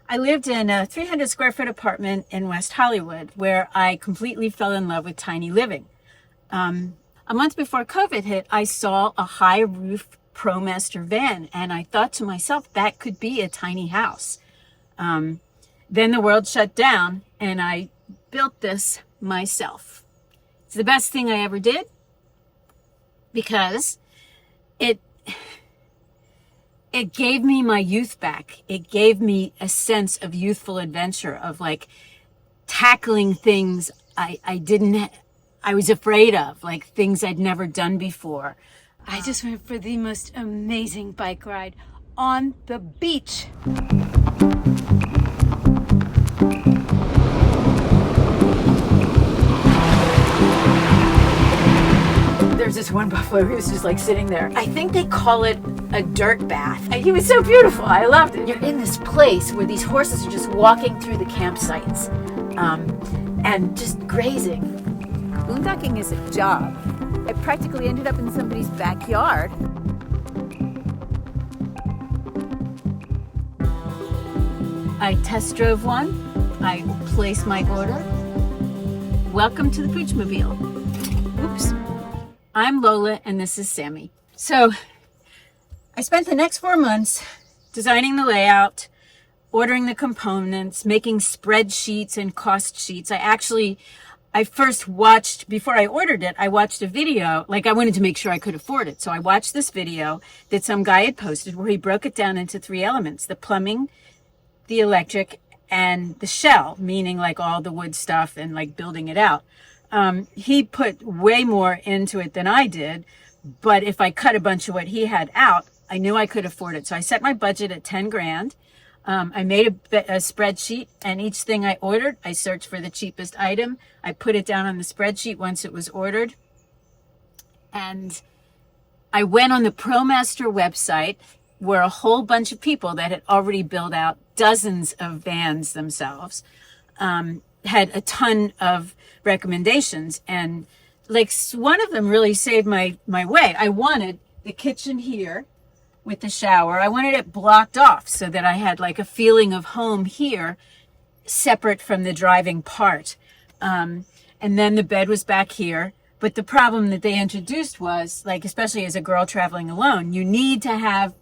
I lived in a 300 square foot apartment in West Hollywood where I completely fell in love with tiny living. A month before COVID hit, I saw a high roof Promaster van, and I thought to myself, that could be a tiny house. Then the world shut down, and I built this myself. It's the best thing I ever did because it gave me my youth back. It gave me a sense of youthful adventure, of like tackling things I was afraid of, like things I'd never done before. I just went for the most amazing bike ride on the beach. There's this one buffalo who was just like sitting there. I think they call it a dirt bath. He was so beautiful. I loved it. You're in this place where these horses are just walking through the campsites and just grazing. Boondocking is a job. I practically ended up in somebody's backyard. I test drove one. I placed my order. Welcome to the Poochmobile. Oops. I'm Lola and this is Sammy. So I spent the next 4 months designing the layout, ordering the components, making spreadsheets and cost sheets. I first watched, before I ordered it, I watched a video, like I wanted to make sure I could afford it. So I watched this video that some guy had posted where he broke it down into 3 elements: the plumbing, the electric, and the shell, meaning like all the wood stuff and like building it out. He put way more into it than I did, but if I cut a bunch of what he had out, I knew I could afford it. So I set my budget at 10 grand. I made a spreadsheet, and each thing I ordered, I searched for the cheapest item. I put it down on the spreadsheet once it was ordered. And I went on the Promaster website where a whole bunch of people that had already built out dozens of vans themselves had a ton of recommendations. And like one of them really saved my way. I wanted the kitchen here with the shower. I wanted it blocked off so that I had like a feeling of home here, separate from the driving part. And then the bed was back here. But the problem that they introduced was, like, especially as a girl traveling alone, you need to have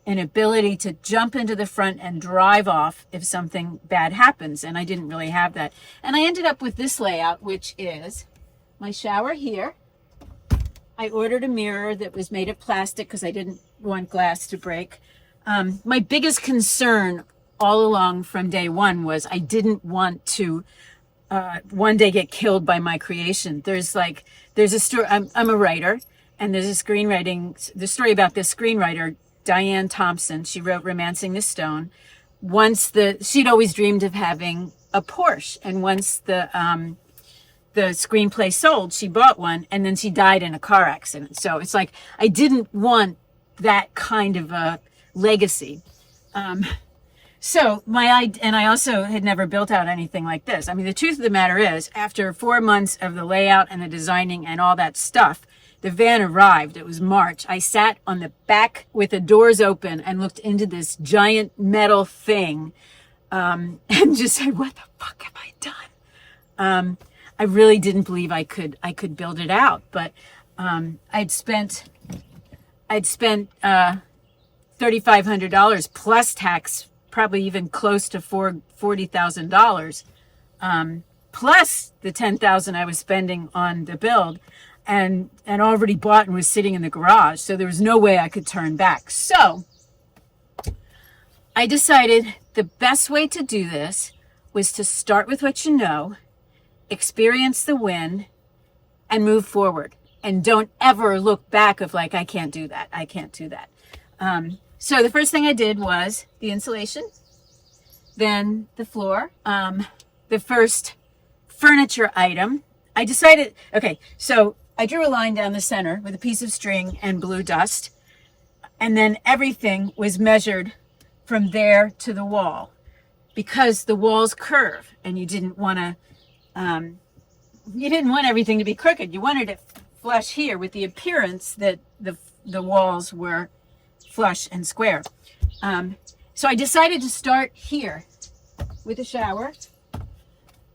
an ability to jump into the front and drive off if something bad happens. And I didn't really have that. And I ended up with this layout, which is my shower here. I ordered a mirror that was made of plastic because I didn't want glass to break. My biggest concern all along from day one was I didn't want to one day get killed by my creation. There's a story. I'm a writer, and there's the story about this screenwriter, Diane Thompson. She wrote Romancing the Stone. She'd always dreamed of having a Porsche, and once the screenplay sold, she bought one, and then she died in a car accident. So it's like, I didn't want that kind of a legacy. And I also had never built out anything like this. I mean, the truth of the matter is, after 4 months of the layout and the designing and all that stuff, the van arrived. It was March. I sat on the back with the doors open and looked into this giant metal thing, and just said, what the fuck have I done? I really didn't believe I could build it out, but I'd spent $3,500 plus tax, probably even close to $40,000, plus the $10,000 I was spending on the build, and already bought and was sitting in the garage. So there was no way I could turn back. So I decided the best way to do this was to start with what you know, experience the win, and move forward. And don't ever look back of like, I can't do that. I can't do that. So the first thing I did was the insulation, then the floor. The first furniture item, I decided, okay, so I drew a line down the center with a piece of string and blue dust. And then everything was measured from there to the wall, because the walls curve and you didn't want everything to be crooked. You wanted it flush here with the appearance that the walls were flush and square. So I decided to start here with a shower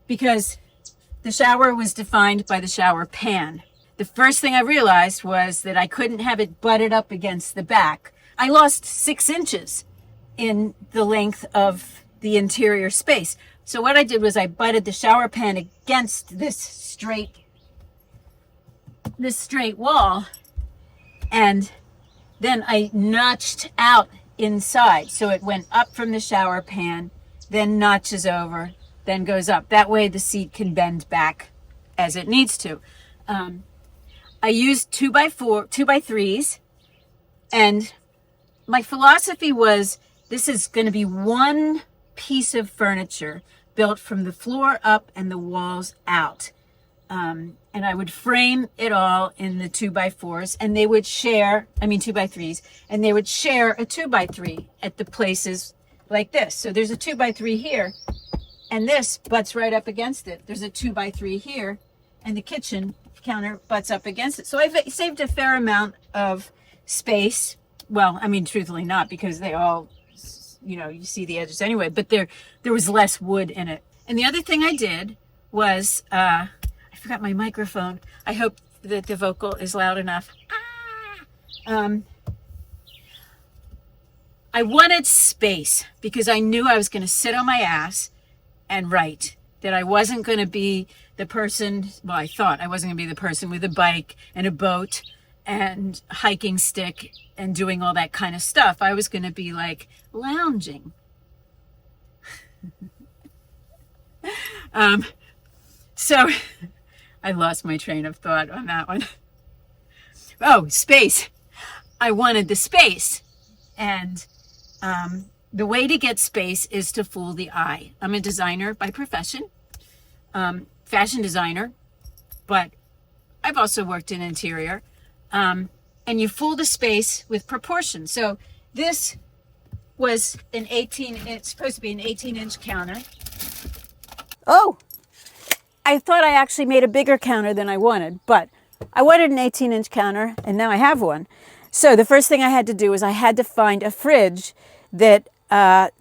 because the shower was defined by the shower pan. The first thing I realized was that I couldn't have it butted up against the back. I lost 6 inches in the length of the interior space. So what I did was I butted the shower pan against this straight wall, and then I notched out inside. So it went up from the shower pan, then notches over, then goes up. That way the seat can bend back as it needs to. I used 2x3s, and my philosophy was this is going to be one piece of furniture built from the floor up and the walls out. And I would frame it all in the 2x4s, and they would share, 2x3s, and they would share a 2x3 at the places like this. So there's a 2x3 here, and this butts right up against it. There's a 2x3 here, and the kitchen counter butts up against it. So I've saved a fair amount of space. Well, truthfully not, because they all, you see the edges anyway, but there was less wood in it. And the other thing I did was, I forgot my microphone. I hope that the vocal is loud enough. I wanted space because I knew I was going to sit on my ass and write, that I wasn't going to be the person, well, I thought I wasn't going to be the person with a bike and a boat and a hiking stick and doing all that kind of stuff. I was going to be like lounging. So I lost my train of thought on that one. Oh, space. I wanted the space. And the way to get space is to fool the eye. I'm a designer by profession, fashion designer, but I've also worked in interior. And you fool the space with proportion. So this was it's supposed to be an 18-inch counter. Oh, I thought I actually made a bigger counter than I wanted, but I wanted an 18-inch counter, and now I have one. So the first thing I had to do was I had to find a fridge that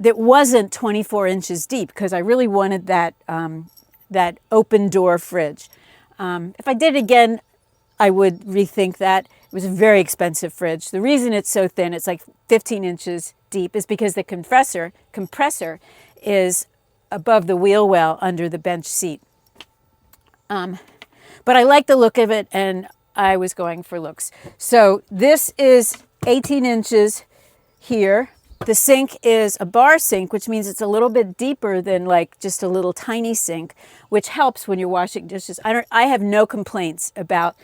wasn't 24 inches deep, because I really wanted that open door fridge. If I did it again, I would rethink that. It was a very expensive fridge. The reason it's so thin, it's like 15 inches deep, is because the compressor is above the wheel well under the bench seat. But I like the look of it, and I was going for looks. So this is 18 inches here. The sink is a bar sink, which means it's a little bit deeper than like just a little tiny sink, which helps when you're washing dishes. I have no complaints about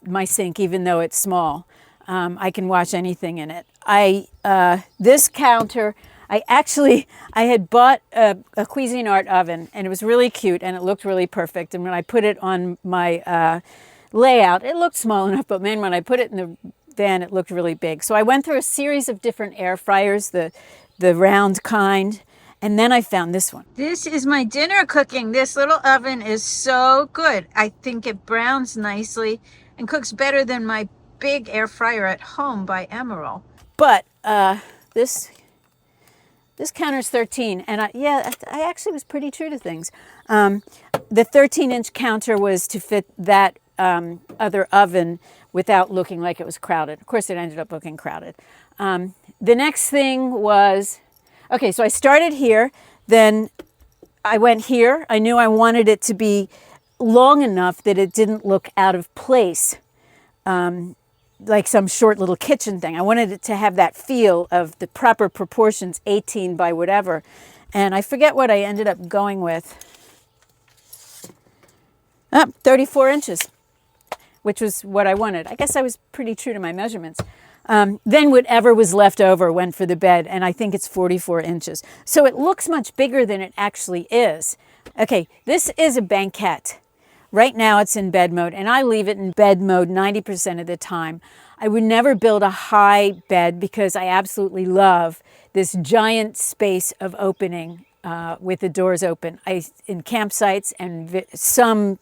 my sink, even though it's small. I can wash anything in it. This counter, I had bought a Cuisinart oven, and it was really cute, and it looked really perfect. And when I put it on my layout, it looked small enough, but man, when I put it in the van, it looked really big. So I went through a series of different air fryers, the round kind, and then I found this one. This is my dinner cooking. This little oven is so good. I think it browns nicely and cooks better than my big air fryer at home by Emerald. But this counter is 13, and I actually was pretty true to things. The 13-inch counter was to fit that other oven without looking like it was crowded. Of course, it ended up looking crowded. The next thing was, okay, so I started here, then I went here. I knew I wanted it to be long enough that it didn't look out of place, like some short little kitchen thing. I wanted it to have that feel of the proper proportions, 18 by whatever. And I forget what I ended up going with. 34 inches, which was what I wanted. I guess I was pretty true to my measurements. Then whatever was left over went for the bed, and I think it's 44 inches. So it looks much bigger than it actually is. Okay, this is a banquette. Right now it's in bed mode, and I leave it in bed mode 90% of the time. I would never build a high bed because I absolutely love this giant space of opening with the doors open. In campsites and some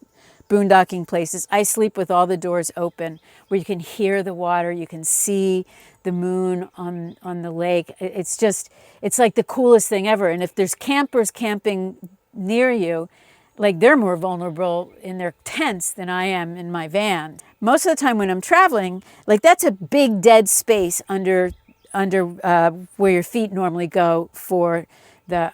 boondocking places, I sleep with all the doors open, where you can hear the water, you can see the moon on the lake. It's like the coolest thing ever. And if there's campers camping near you, like they're more vulnerable in their tents than I am in my van. Most of the time when I'm traveling, like that's a big dead space under where your feet normally go for the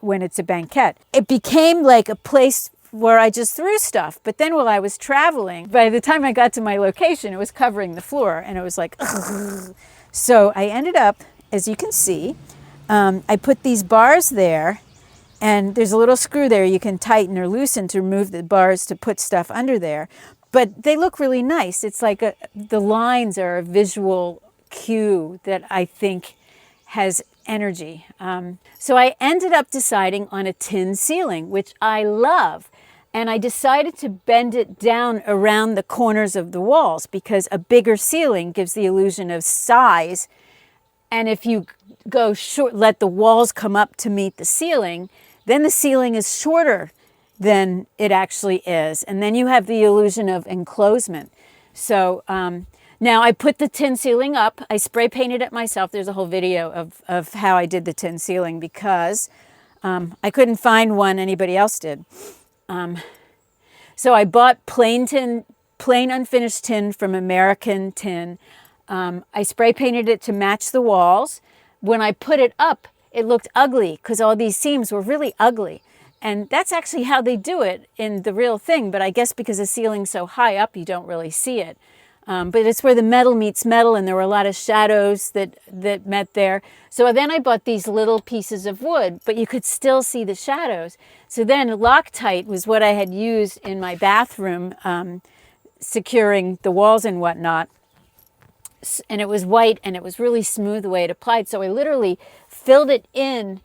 when it's a banquet. It became like a place where I just threw stuff. But then while I was traveling, by the time I got to my location, it was covering the floor, and it was like, ugh. So I ended up, as you can see, I put these bars there, and there's a little screw there you can tighten or loosen to remove the bars to put stuff under there. But they look really nice. It's like the lines are a visual cue that I think has energy. So I ended up deciding on a tin ceiling, which I love. And I decided to bend it down around the corners of the walls because a bigger ceiling gives the illusion of size. And if you go short, let the walls come up to meet the ceiling, then the ceiling is shorter than it actually is. And then you have the illusion of enclosement. So now I put the tin ceiling up. I spray painted it myself. There's a whole video of how I did the tin ceiling because I couldn't find one anybody else did. So I bought plain unfinished tin from American Tin. I spray painted it to match the walls. When I put it up, it looked ugly because all these seams were really ugly. And that's actually how they do it in the real thing. But I guess because the ceiling's so high up, you don't really see it. But it's where the metal meets metal, and there were a lot of shadows that met there. So then I bought these little pieces of wood, but you could still see the shadows. So then Loctite was what I had used in my bathroom, securing the walls and whatnot. And it was white, and it was really smooth the way it applied. So I literally filled it in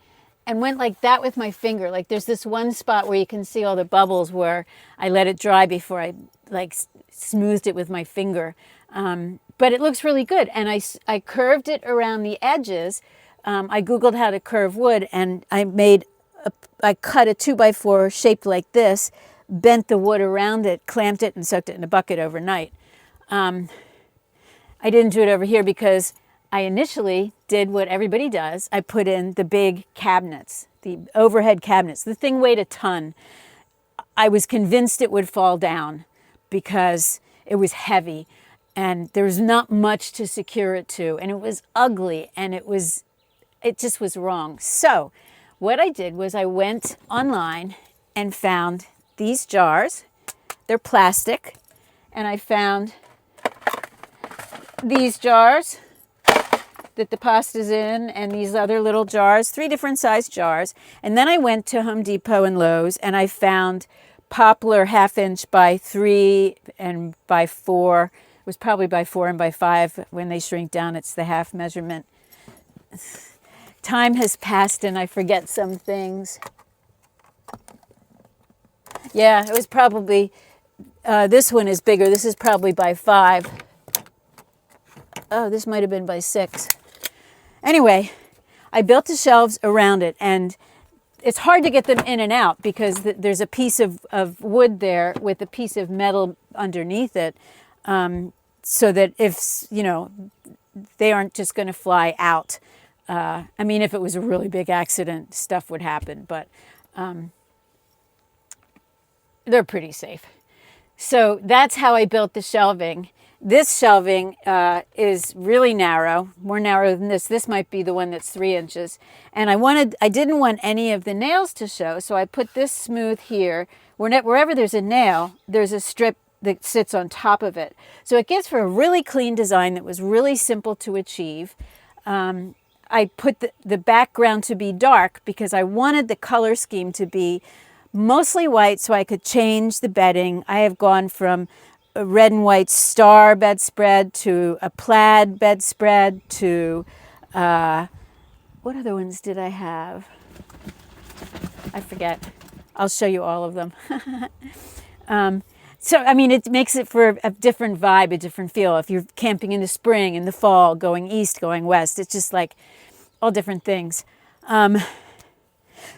and went like that with my finger. Like there's this one spot where you can see all the bubbles where I let it dry before I like smoothed it with my finger. But it looks really good. And I curved it around the edges. I Googled how to curve wood, and I cut a 2x4 shaped like this, bent the wood around it, clamped it, and soaked it in a bucket overnight. I didn't do it over here because I initially did what everybody does. I put in the big cabinets, the overhead cabinets. The thing weighed a ton. I was convinced it would fall down because it was heavy and there was not much to secure it to, and it was ugly, and it just was wrong. So what I did was I went online and found these jars. They're plastic, and I found these jars that the pasta's in, and these other little jars, 3 different size jars. And then I went to Home Depot and Lowe's, and I found poplar 1/2 inch by 3 and by 4. It was probably by 4 and by 5. When they shrink down, it's the half measurement. Time has passed and I forget some things. Yeah, it was probably, this one is bigger. This is probably by 5. Oh, this might have been by 6. Anyway, I built the shelves around it, and it's hard to get them in and out because there's a piece of wood there with a piece of metal underneath it, so that if, they aren't just going to fly out. I mean, if it was a really big accident, stuff would happen, but they're pretty safe. So that's how I built the shelving. This shelving is really narrow, more narrow than this. This might be the one that's 3 inches. And I didn't want any of the nails to show, so I put this smooth here. Wherever there's a nail, there's a strip that sits on top of it. So it gives for a really clean design that was really simple to achieve. I put the background to be dark because I wanted the color scheme to be mostly white so I could change the bedding. I have gone from a red and white star bedspread to a plaid bedspread to, what other ones did I have? I forget. I'll show you all of them. So, I mean, it makes it for a different vibe, a different feel. If you're camping in the spring, in the fall, going east, going west, it's just like all different things.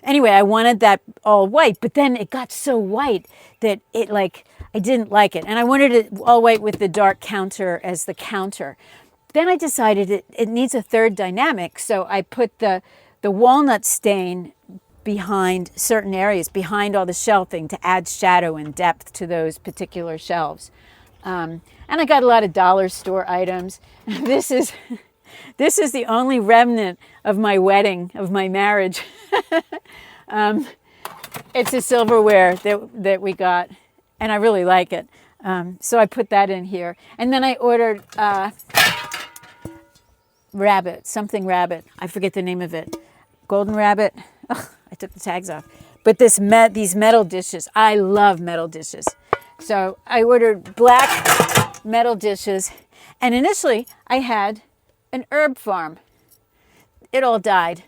Anyway, I wanted that all white, but then it got so white that I didn't like it. And I wanted it all white with the dark counter as the counter. then I decided it needs a third dynamic. So I put the walnut stain behind certain areas, behind all the shelving, to add shadow and depth to those particular shelves. And I got a lot of dollar store items. This is the only remnant of my wedding, of my marriage. It's a silverware that we got, and I really like it. So I put that in here. And then I ordered something rabbit. I forget the name of it. Golden rabbit. Ugh, I took the tags off. But these metal dishes. I love metal dishes. So I ordered black metal dishes. And initially I had an herb farm. It all died.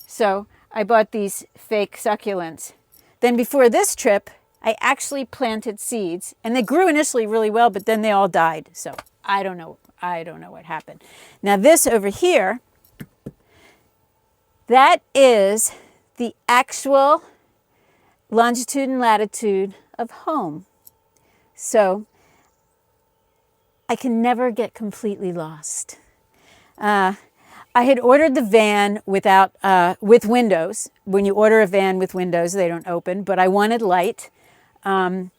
So I bought these fake succulents. Then before this trip, I actually planted seeds, and they grew initially really well, but then they all died. So I don't know what happened. Now this over here, that is the actual longitude and latitude of home. So I can never get completely lost. I had ordered the van with windows. When you order a van with windows, they don't open, but I wanted light. I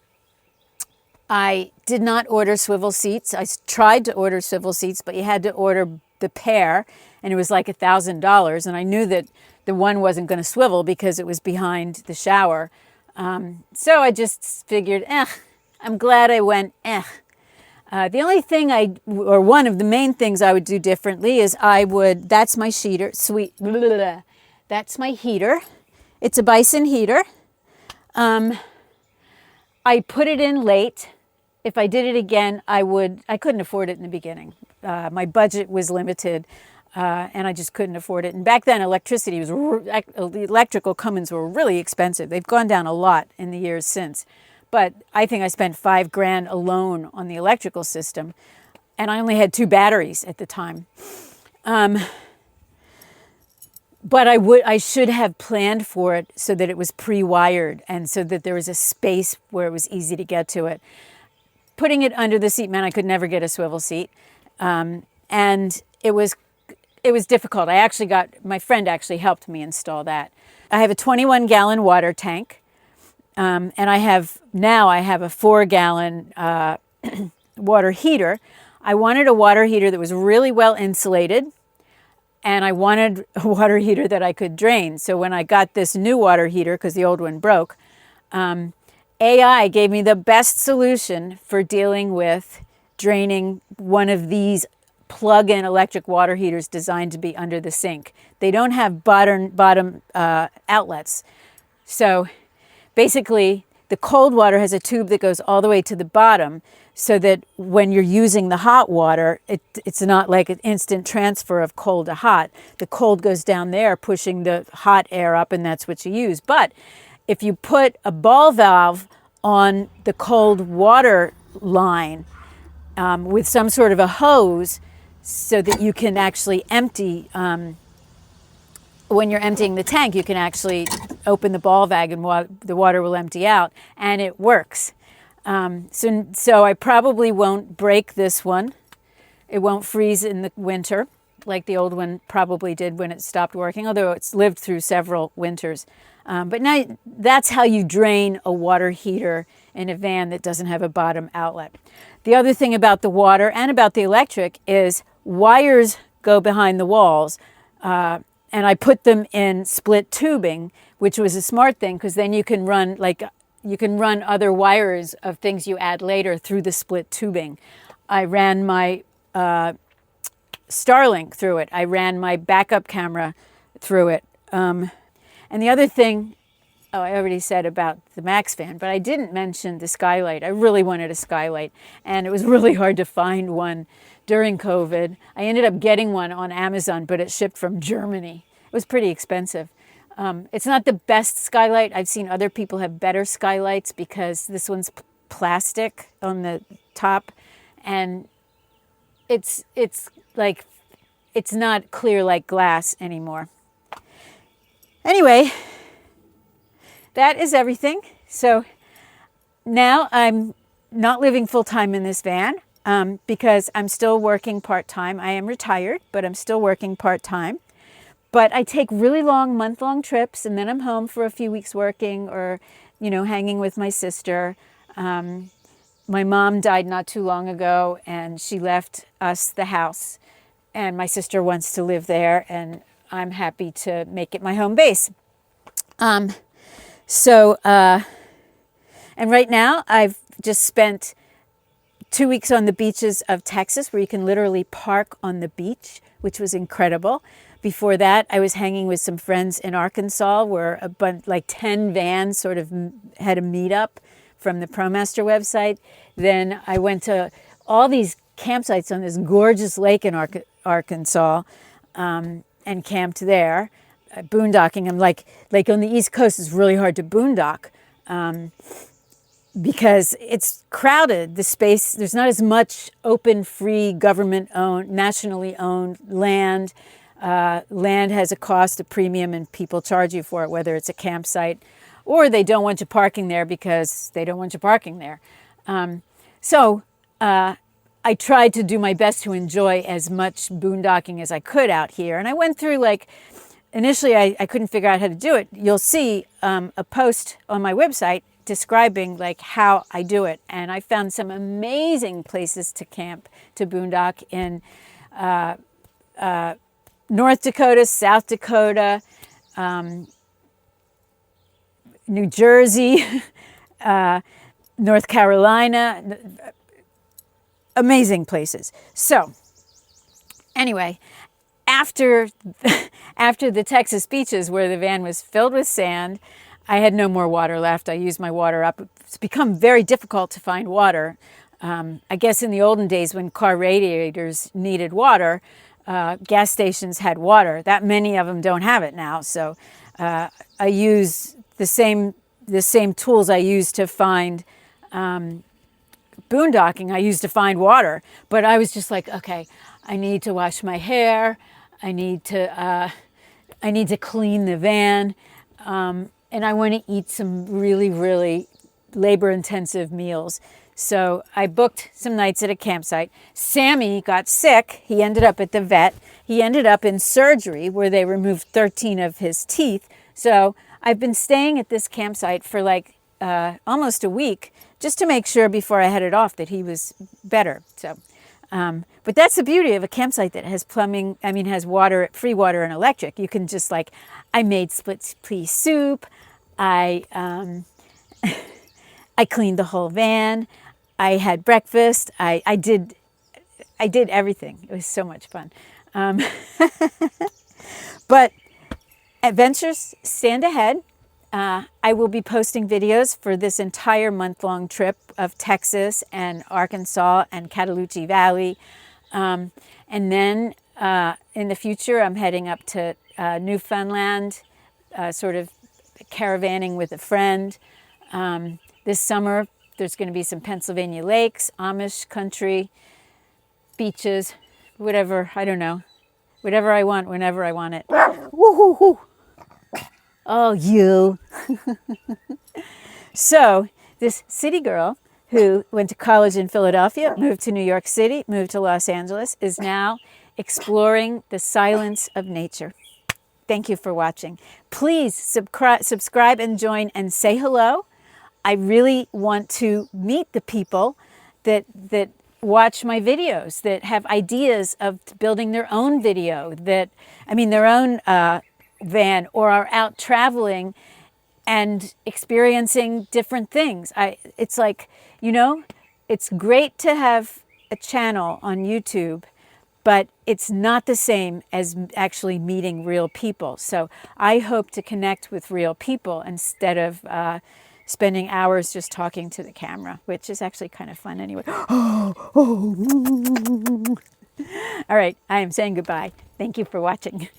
did not order swivel seats. I tried to order swivel seats, but you had to order the pair, and it was like $1,000. And I knew that the one wasn't going to swivel because it was behind the shower. So I just figured, I'm glad I went, The only thing one of the main things I would do differently is that's my that's my heater. It's a Bison heater. I put it in late. If I did it again, I couldn't afford it in the beginning. My budget was limited, and I just couldn't afford it. And back then, electrical Cummins were really expensive. They've gone down a lot in the years since. But I think I spent $5,000 alone on the electrical system, and I only had 2 batteries at the time. But I should have planned for it so that it was pre-wired and so that there was a space where it was easy to get to it. Putting it under the seat meant I could never get a swivel seat, and it was difficult. My friend actually helped me install that. I have a 21-gallon water tank. And I have a 4-gallon water heater. I wanted a water heater that was really well insulated, and I wanted a water heater that I could drain. So when I got this new water heater, because the old one broke, AI gave me the best solution for dealing with draining one of these plug-in electric water heaters designed to be under the sink. They don't have bottom outlets. So basically, the cold water has a tube that goes all the way to the bottom so that when you're using the hot water, it's not like an instant transfer of cold to hot. The cold goes down there, pushing the hot air up, and that's what you use. But if you put a ball valve on the cold water line with some sort of a hose so that you can actually empty, when you're emptying the tank, you can actually open the ball valve and the water will empty out, and it works. So I probably won't break this one. It won't freeze in the winter like the old one probably did when it stopped working, although it's lived through several winters. But now that's how you drain a water heater in a van that doesn't have a bottom outlet. The other thing about the water and about the electric is wires go behind the walls. And I put them in split tubing, which was a smart thing because then you can run other wires of things you add later through the split tubing. I ran my Starlink through it. I ran my backup camera through it. And the other thing, I already said about the Max fan, but I didn't mention the skylight. I really wanted a skylight, and it was really hard to find one during COVID. I ended up getting one on Amazon, but it shipped from Germany. It was pretty expensive. It's not the best skylight. I've seen other people have better skylights because this one's plastic on the top, and it's not clear like glass anymore. Anyway, that is everything. So now I'm not living full time in this van. because I'm still working part-time. I am retired, but I'm still working part-time. But I take really long, month-long trips, and then I'm home for a few weeks working or, hanging with my sister. My mom died not too long ago, and she left us the house. And my sister wants to live there, and I'm happy to make it my home base. And right now I've just spent 2 weeks on the beaches of Texas, where you can literally park on the beach, which was incredible. Before that, I was hanging with some friends in Arkansas, where a bunch, like 10 vans sort of had a meetup from the Promaster website. Then I went to all these campsites on this gorgeous lake in Arkansas and camped there, boondocking. I'm like on the East Coast, it's really hard to boondock because it's crowded. The space, there's not as much open, free, government-owned, nationally owned land. Land has a cost, a premium, and people charge you for it, whether it's a campsite or they don't want you parking there because they don't want you parking there. I tried to do my best to enjoy as much boondocking as I could out here. And I went through, initially I couldn't figure out how to do it. You'll see a post on my website describing how I do it. And I found some amazing places to camp, to boondock in North Dakota, South Dakota, New Jersey, North Carolina, amazing places. So anyway, after the Texas beaches where the van was filled with sand, I had no more water left. I used my water up. It's become very difficult to find water. I guess in the olden days when car radiators needed water, gas stations had water. That many of them don't have it now. So I use the same tools I use to find boondocking, I use to find water. But I was just like, okay, I need to wash my hair. I need to clean the van. And I want to eat some really, really labor-intensive meals. So I booked some nights at a campsite. Sammy got sick. He ended up at the vet. He ended up in surgery where they removed 13 of his teeth. So I've been staying at this campsite for almost a week just to make sure before I headed off that he was better. So, but that's the beauty of a campsite that has plumbing, has water, free water and electric. You can just I made split pea soup. I cleaned the whole van. I had breakfast. I did everything. It was so much fun. But adventures stand ahead. I will be posting videos for this entire month-long trip of Texas and Arkansas and Cataloochee Valley. And then in the future, I'm heading up to Newfoundland, sort of caravanning with a friend. This summer, there's going to be some Pennsylvania lakes, Amish country, beaches, whatever, I don't know. Whatever I want, whenever I want it. Woo-hoo-hoo. Oh, you. So this city girl who went to college in Philadelphia, moved to New York City, moved to Los Angeles, is now exploring the silence of nature. Thank you for watching. Please subscribe and join and say hello. I really want to meet the people that watch my videos, that have ideas of building their own video, their own van, or are out traveling and experiencing different things. It's it's great to have a channel on YouTube, but it's not the same as actually meeting real people. So I hope to connect with real people instead of spending hours just talking to the camera, which is actually kind of fun anyway. All right, I am saying goodbye. Thank you for watching.